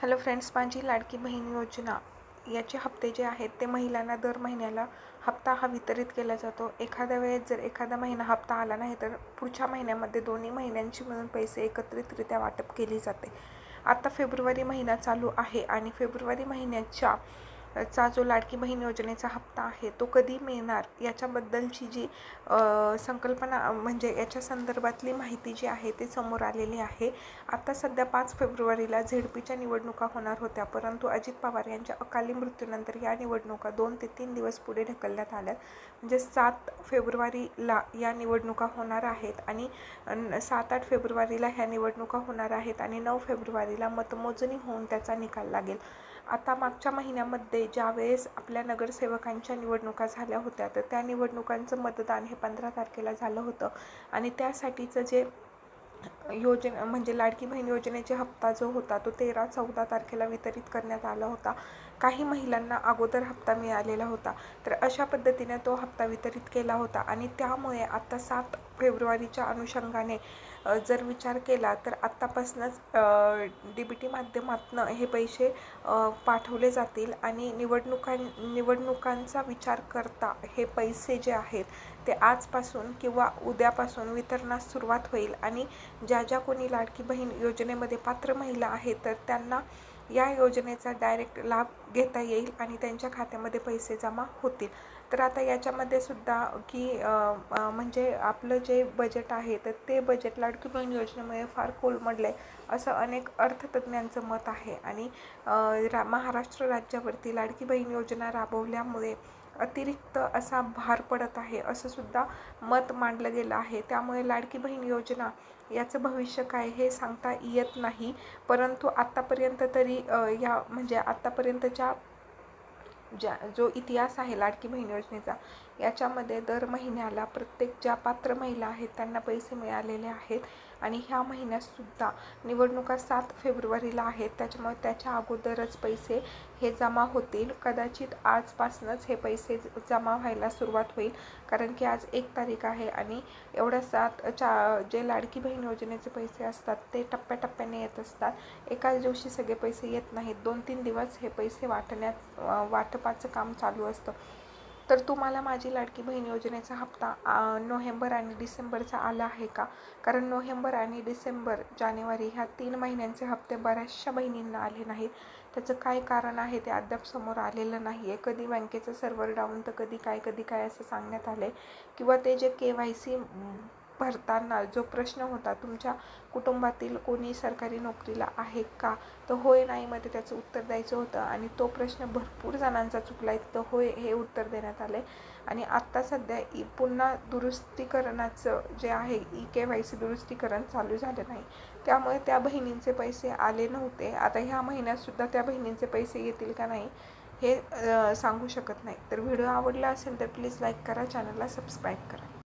Hello friends, माझी लाडकी बहीण योजना याचे हप्ते जे आहेत ते महिलांना दर महिन्याला हप्ता हा वितरित केला जातो. एखाद्या वेळेस जर एखादा महिना हप्ता आला नाही तर पुढच्या महिन्यामध्ये दोन्ही महिन्यांची मिळून पैसे एकत्रितरित्या वाटप केली जाते. आता फेब्रुवारी महिना चालू आहे आणि फेब्रुवारी महिन्याच्या जो लाडकी बहीण योजनेचा हप्ता आहे तो कधी मिळणार याच्याबद्दलची जी संकल्पना म्हणजे याच्या संदर्भातली माहिती जी आहे ती समोर आलेली आहे. आता सध्या 5 फेब्रुवारीला झेडपीच्या निवडणुका होणार होत्या, परंतु अजित पवार यांच्या अकाली मृत्यूनंतर या निवडणुका 2 ते 3 दिवस पुढे ढकलण्यात आल्यात. म्हणजे 7 फेब्रुवारीला या निवडणुका होणार आहेत आणि 7-8 फेब्रुवारीला ह्या निवडणुका होणार आहेत आणि 9 फेब्रुवारीला मतमोजणी होऊन त्याचा निकाल लागेल. आता मागच्या महिन्यामध्ये ज्यावेळेस आपल्या नगरसेवकांच्या निवडणुका झाल्या होत्या तर त्या निवडणुकांचं मतदान हे 15 तारखेला झालं होतं आणि त्यासाठीचं जे म्हणजे लाडकी बहीण योजनेचा हप्ता जो होता तो 13-14 तारखेला वितरित करण्यात आला होता. काही महिलांना अगोदर हप्ता मिळालेला होता, तर अशा पद्धतीने तो हप्ता वितरित केला होता आणि त्यामुळे आता 7 फेब्रुवारीच्या अनुषंगाने जर विचार केला तर आत्तापासूनच DBT माध्यमातून हे पैसे पाठवले जातील आणि निवडणुकांचा विचार करता हे पैसे जे आहेत ते आजपासून किंवा उद्यापासून वितरणास सुरुवात होईल आणि ज्या कोणी लाडकी बहीण योजनेमध्ये पात्र महिला आहेत तर त्यांना या योजनेचा डायरेक्ट लाभ घेता येईल आणि त्यांच्या खात्यामध्ये पैसे जमा होतील. तर आता याच्यामध्ये सुद्धा की म्हणजे आपलं जे बजेट आहे तर ते बजेट लाडकी बहीण योजनेमुळे फार कोलमडलं आहे असं अनेक अर्थतज्ज्ञांचं मत आहे आणि महाराष्ट्र राज्यावरती लाडकी बहीण योजना राबवल्यामुळे अतिरिक्त असा भार पडत आहे असं सुद्धा मत मांडलं गेलं आहे. त्यामुळे लाडकी बहीण योजना याचं भविष्य काय हे सांगता येत नाही, परंतु आत्तापर्यंत तरी म्हणजे आत्तापर्यंतच्या जो इतिहास आहे लाडकी बहीण योजनेचा याच्यामध्ये दर महिन्याला प्रत्येक ज्या पात्र महिला आहेत त्यांना पैसे मिळालेले आहेत आणि ह्या महिन्यातसुद्धा निवडणुका 7 फेब्रुवारीला आहेत, त्याच्यामुळे त्याच्या अगोदरच पैसे हे जमा होतील. कदाचित आजपासूनच हे पैसे जमा व्हायला सुरुवात होईल, कारण की आज 1 तारीख आहे आणि एवढ्या जे लाडकी बहीण योजनेचे पैसे असतात ते टप्प्याटप्प्याने येत असतात. एकाच दिवशी सगळे पैसे येत नाहीत, 2-3 दिवस हे पैसे वाटपाचं काम चालू असतं. तर तुम्हाला माझी लाडकी बहीण योजनेचा हप्ता नोव्हेंबर आणि डिसेंबरचा आला आहे का? कारण नोव्हेंबर आणि डिसेंबर, जानेवारी ह्या 3 महिन्यांचे हप्ते बऱ्याचशा बहिणींना आले नाहीत. त्याचं काय कारण आहे ते अद्याप समोर आलेलं नाही आहे. कधी बँकेचं सर्व्हर डाऊन तर कधी काय असं सांगण्यात आलं आहे किंवा ते जे KYC भरताना जो प्रश्न होता तुमच्या कुटुंबातील कोणी सरकारी नोकरीला आहे का, तर होय नाही मध्ये त्याचं उत्तर द्यायचं होतं आणि तो प्रश्न भरपूर जणांचा चुकला आहे, तर होय हे उत्तर देण्यात आलं आहे. आणि आत्ता सध्या पुन्हा दुरुस्तीकरणाचं जे आहे KYC दुरुस्तीकरण चालू झालं नाही, त्यामुळे त्या बहिणींचे पैसे आले नव्हते. आता ह्या महिन्यातसुद्धा त्या बहिणींचे पैसे येतील का नाही हे सांगू शकत नाही. तर व्हिडिओ आवडला असेल तर प्लीज लाईक करा, चॅनलला सबस्क्राईब करा.